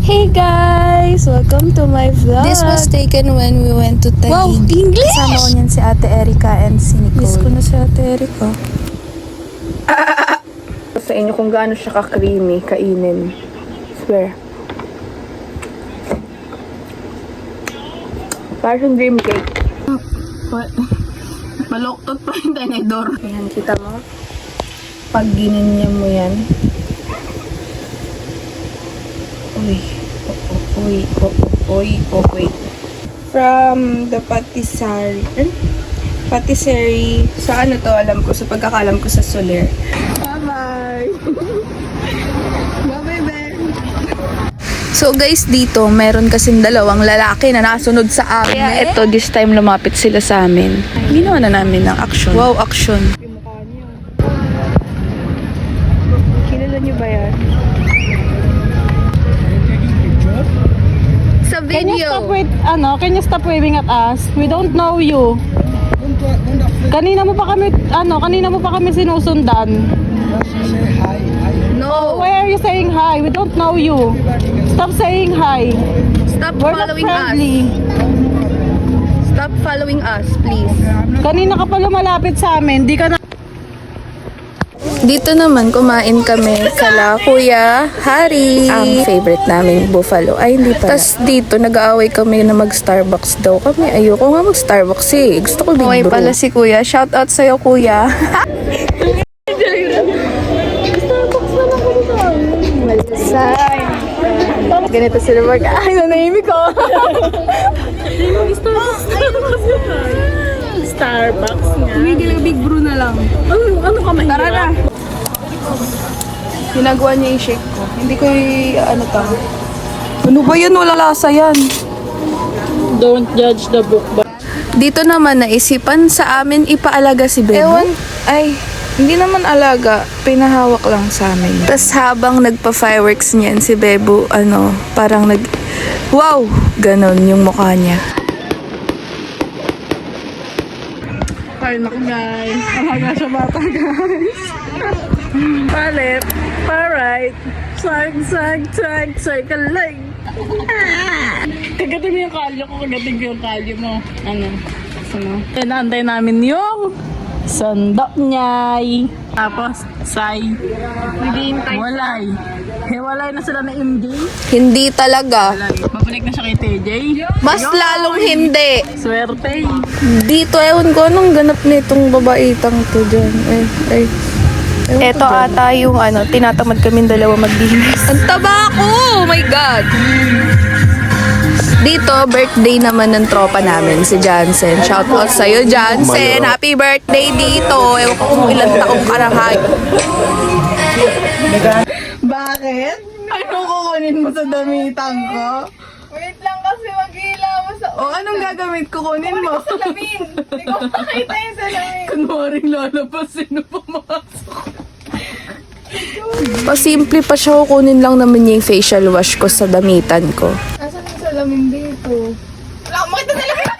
Hey guys! Welcome to my vlog. This was taken when we went to Taguig. Wow, English! Kasama ko niyan si Ate Erica and si Nicole. Miss ko na si Ate Erica. Sa inyo kung gaano siya ka-creamy, kainin. Swear. Parang dream cake. What? Maloktot pa yung tenedor. Ayan, kita mo? Pag ginanya mo yan. Wait. From the patisserie. Sa ano to, alam ko. Sa pagkakalam ko sa Soler. Bye-bye! Bye-bye, Ben! So guys, dito meron kasing dalawang lalaki na nasunod sa amin. Kaya Ito, this time lumapit sila sa amin. Ginawa na namin ng action. Wow, action. Yung mukha niyo. Kilala niyo ba yan? Sa Can you stop video. can you stop waving at us? We don't know you. Kanina mo pa kami sinusundan. No. Why are you saying hi? We don't know you. Stop saying hi. Stop We're not following us. friendly. Stop following us, please. Kanina ka pa lumalapit sa amin. Di ka na... Dito naman, kumain kami kala Kuya Hari. Ang favorite naming buffalo. Ay, hindi pa. Tapos dito, nag-aaway kami na mag-Starbucks daw kami. Ayoko nga mag-Starbucks eh. Gusto ko Big Brew. pala si Kuya. Shout out sa'yo, Kuya. Ganito sila ay, nanahimik ko. Starbucks nga. Hindi Big Brew na lang. Ano ka mahirap? Tara na. Ginagawa niya yung shake ko. Hindi ko Ano ba yan? Wala lasa yan. Don't judge the book by... Dito naman, naisipan sa amin ipaalaga si Bebo. Ewan, hindi naman alaga. Pinahawak lang sa amin. Tapos habang nagpa-fireworks niyan si Bebo, parang wow! Ganon yung mukha niya. Ay, naku guys. Alaga siya bata guys. Palit. Alright. Swag, kalay. Kagatin mo yung kalyo ko, kagatin ko yung kalyo mo. Ano? Inaantay namin yung sandok niyay. Tapos, say. Walay. Walay na sila na MJ. Hindi talaga. Mabalik na siya kay TJ. Mas lalong hindi. Swerte. Dito, ewan ko anong ganap nitong babaitang to dyan. Ito ata yung tinatamad kami dalawa maglinis. Ang taba ko! Oh my God! Dito, birthday naman ng tropa namin, si Jansen. Shout out sa'yo, Jansen! Happy birthday dito! Ewan ko kung ilang taong karahay. Bakit? Ano kukunin mo sa damitan ko? Wait lang kasi maghila mo sa... O anong gagamit kukunin mo? salamin. Hindi ko makita yung salamin. Kunwaring lalabas, sino pumasok? Pasimple pa siya, kukunin lang naman niya yung facial wash ko sa damitan ko. Nasaan yung salamin dito? Wala akong makita salamin.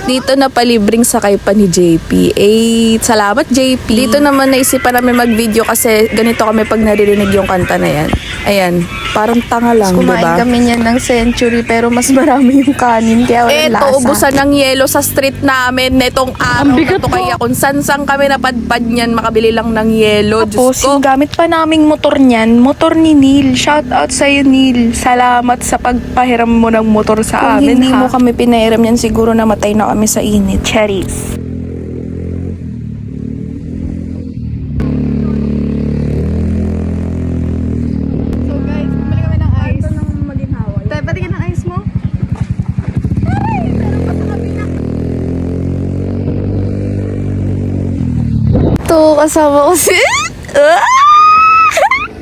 Dito na palibreng sakay pa ni JP. Salamat JP. Dito naman naisipan namin mag-video kasi ganito kami pag naririnig yung kanta na yan. Ayan, parang tanga lang, Kumain diba? kami niyan ng century pero mas marami yung kanin kaya walang lasa. Eto, ubusan ng yelo sa street namin netong araw na to. Kaya kung san-san kami napadpad niyan, makabili lang ng yelo. Tapos Diyos ko. yung gamit pa naming motor niyan, motor ni Neil. Shout out sa'yo, Neil. Salamat sa pagpahiram mo ng motor sa Kung amin. hindi Hindi mo mo kami pinahiram yan, siguro namatay na kami sa init. Cherries. So guys, bumili kami ng ice. Ito nang maginhawa. Tayo, patingin ng ice mo? Ay! Meron pa sa kabila. Ito, kasama ko si...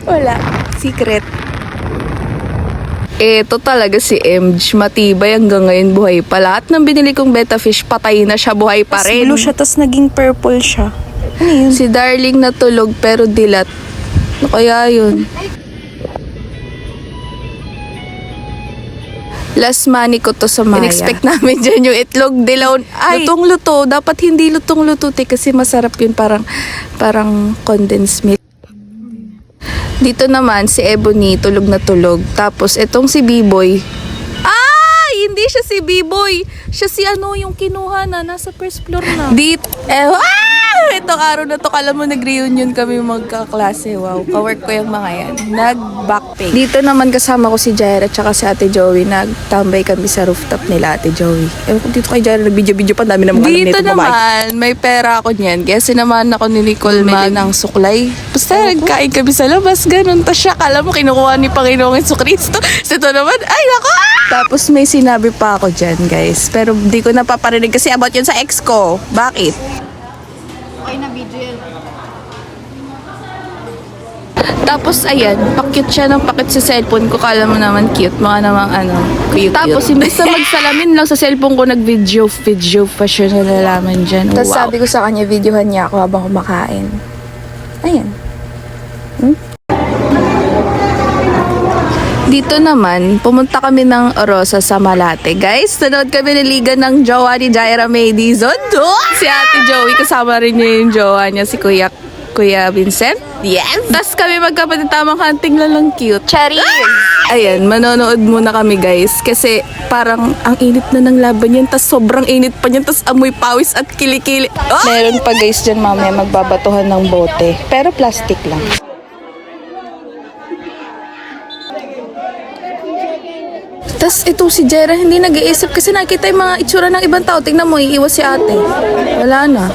Wala. Secret. Eto talaga si MJ. Matibay hanggang ngayon, buhay pa. Lahat ng binili kong betta fish, patay na siya, buhay pa rin. Blue siya, tapos naging purple siya. Ano yun? Si Darling natulog pero dilat. Ano kaya yun? Last money ko to sa Maya. In-expect namin dyan yung itlog dilaw. Ay, lutong-luto. Dapat hindi lutong-luto kasi masarap yun. Parang condensed milk. Dito naman, si Ebony, tulog na tulog. Tapos, itong si B-Boy. Ay! Hindi siya si B-Boy. Siya si yung kinuha na. Nasa first floor na. Itong araw na to, kala mo nag-reunion kami magkaklase. Wow, kawork ko yung mga yan. Nag-backpack. Dito naman kasama ko si Jaira at si Ate Joey. Nagtambay kami sa rooftop nila, Ate Joey. Ewan ko dito kay Jaira, nag-video-video pa. Dami naman alam nito, babae. Dito naman, may pera ako niyan. Kaya sinamahan ako ni Nicole ng suklay. Basta nagkain kami sa labas, ganun. Tapos siya, kala mo kinukuha ni Panginoong Jesucristo. So ito naman, ay nako! Tapos may sinabi pa ako dyan, guys. Pero di ko napaparinig kasi about yun sa ex ko. Bakit? Okay na video yan. Tapos, ayan, pakit siya ng pakit sa cellphone ko. Kala mo naman cute. Mga namang cute. Tapos, imbes na magsalamin lang sa cellphone ko, nag-video pa siya na nalaman dyan. Tapos, sabi ko sa kanya, videohan niya ako habang kumakain. Ayan. Dito naman, pumunta kami ng Rosa sa Malate. Guys, nanood kami ng Liga ng jowa ni Jaira May Dizon. Si Ate Joey, kasama rin niya yung jowa niya, si Kuya Vincent. Yes! Tapos kami magkapatid, tamang hunting lang cute. Cherry! Ayan, manonood muna kami guys. Kasi parang ang init na ng laban yan. Tapos sobrang init pa niyan. Tapos amoy pawis at kilikili. Oh! Meron pa guys dyan mamaya magbabatuhan ng bote. Pero plastic lang. Tapos ito si Jera, hindi nag-iisip kasi nakita yung mga itsura ng ibang tao. Tingnan mo, iiwas si ate. Wala na.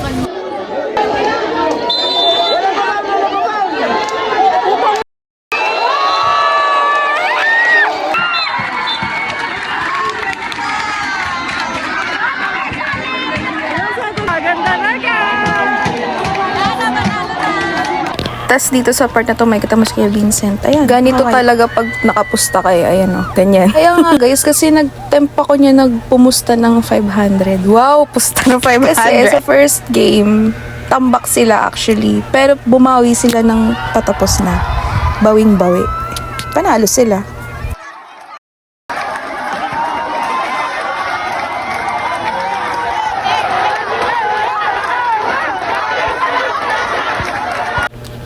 Tapos dito sa part na to, may kita mo si Kuya Vincent. Ayan. Ganito talaga pag nakapusta kayo. Ayan o, ganyan. Kaya nga guys, kasi nagtempa ko niya nagpumusta ng 500. Wow, pusta ng 500. Kasi sa first game, tambak sila actually. Pero bumawi sila ng patapos na. Bawing-bawi. Panalo sila.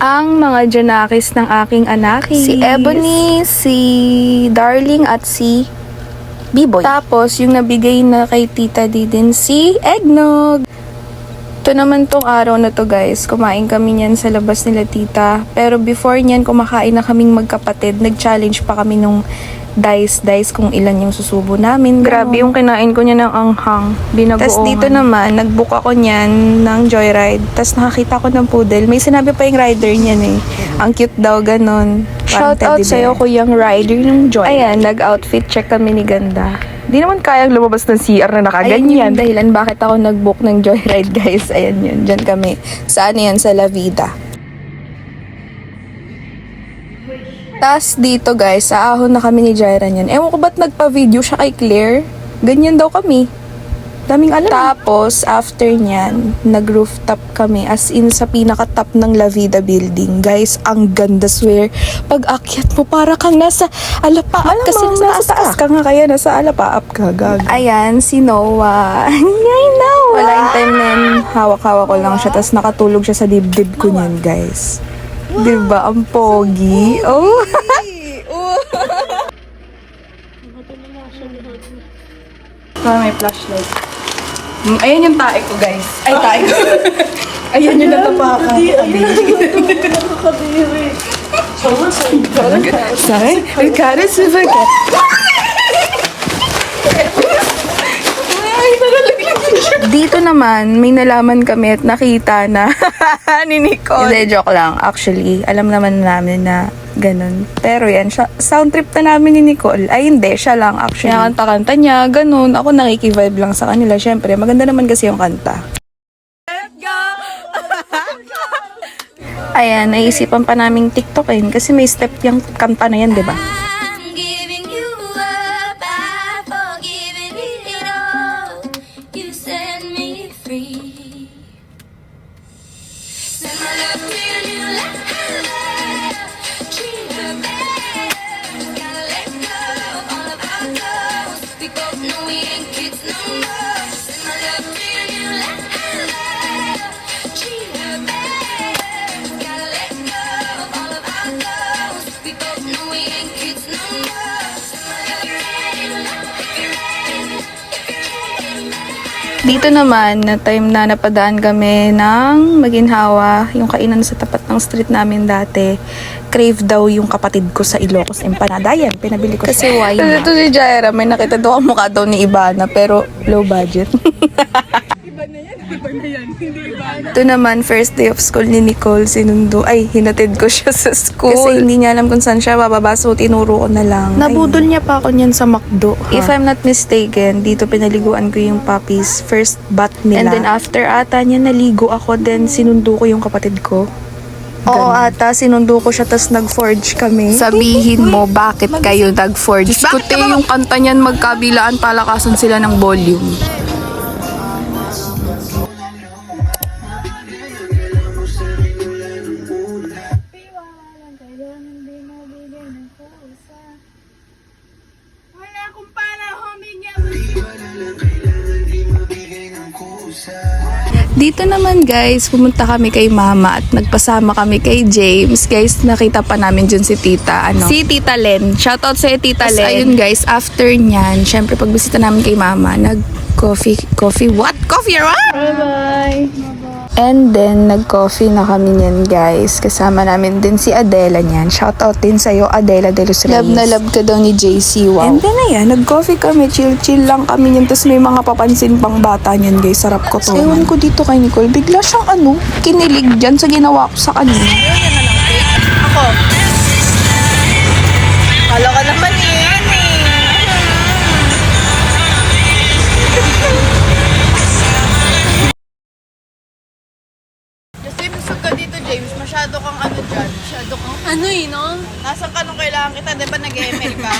Ang mga Janakis ng aking anakis. Si Ebony, si Darling, at si B-Boy. Tapos, yung nabigay na kay Tita D din, si Eggnog. Ito naman tong araw na to guys. Kumain kami niyan sa labas nila tita. Pero before niyan, kumakain na kaming magkapatid. Nag-challenge pa kami nung dice kung ilan yung susubo namin. Grabe yung kinain ko niya ng anghang. Binagoongan. Tapos dito naman, nag-book ako niyan ng joyride. Tapos nakakita ko ng poodle. May sinabi pa yung rider niyan eh. Ang cute daw, ganon. Shout out sa'yo, kuyang rider ng joyride. Ayan, nag-outfit check kami ni Ganda. Di naman kayang lumabas ng CR na nakaganyan. Ayun yung dahilan bakit ako nag-book ng joyride guys. Ayan yun, dyan kami. Saan yan? Sa La Vida. Tas dito guys, sa ahon na kami ni Jaira niyan. Ewan ko ba't nagpa-video siya kay Claire. Ganyan daw kami. Daming alam. Tapos, after niyan, nag-rooftop kami. As in, sa pinaka-top ng La Vida building. Guys, ang ganda, swear. Pag akyat mo, para kang nasa alapaap. Kasi nasa taas ka nga, kaya nasa alapaap ka. Gag. Ayan, si Noah. Ay, Noah. Wala yung time na yun, hawak-hawak ko lang siya. Tapos nakatulog siya sa dibdib ko niyan, guys. Diba? Ang pogi. Oh. May flashlight. Ayan yung tae ko, guys. Ay, tae ko. Ayan yung natapakan. Nakakadiri. Sorry? Ang karas na ba ka? Dito naman, may nalaman kami at nakita na ni Nicole. Hindi, joke lang. Actually, alam naman namin na ganun. Pero yan, sound trip na namin ni Nicole. Ay, hindi. Siya lang actually. Kanta-kanta niya, ganun. Ako nakikivibe lang sa kanila. Siyempre, maganda naman kasi yung kanta. Let's go! Ayan, naisipan pa naming TikTokin kasi may step yung kanta na yan, di ba? Dito naman, na time na napadaan kami ng Maginhawa, yung kainan sa tapat ng street namin dati, crave daw yung kapatid ko sa Ilocos Empanada. Yan, pinabili ko. Kasi why not? Ito si Jaira, may nakita daw ang mukha daw ni Ibana, pero low budget. Ito naman, first day of school ni Nicole, hinatid ko siya sa school. Kasi hindi niya alam kung saan siya bababa, so tinuro ko na lang. Nabudol niya pa ako niyan sa McDo. If I'm not mistaken, dito pinaliguan ko yung puppies, first bath nila. And then after ata niya naligo ako, then sinundo ko yung kapatid ko. Oo ata, sinundo ko siya, tas nag-forge kami. Sabihin mo, bakit kayo nag-forge? Bakit yung kanta niyan magkabilaan, palakasan sila ng volume. Dito naman guys, pumunta kami kay mama at nagpasama kami kay James. Guys, nakita pa namin dyan si tita, si Tita Len. Shoutout sa Tita Len. Ayun guys, after nyan, syempre pagbisita namin kay mama, Coffee or what? Bye-bye. And then, nag-coffee na kami niyan, guys. Kasama namin din si Adela niyan. Shoutout din sa'yo, Adela de los Reyes. Love na love ka daw ni JC, wow. And then, ayan, nag-coffee kami. Chill-chill lang kami niyan. Tapos may mga papansin pang bata niyan, guys. Sarap ko to. Ewan ko dito kay Nicole. Bigla siyang kinilig dyan sa ginawa ko sa kanya. Ako. Kala ka naman yan eh. James, sug ka dito, James. Masyado kang dyan. Masyado kang... Ano eh, no? Nasaan ka nung kailangan kita? Di ba nag-ML ka?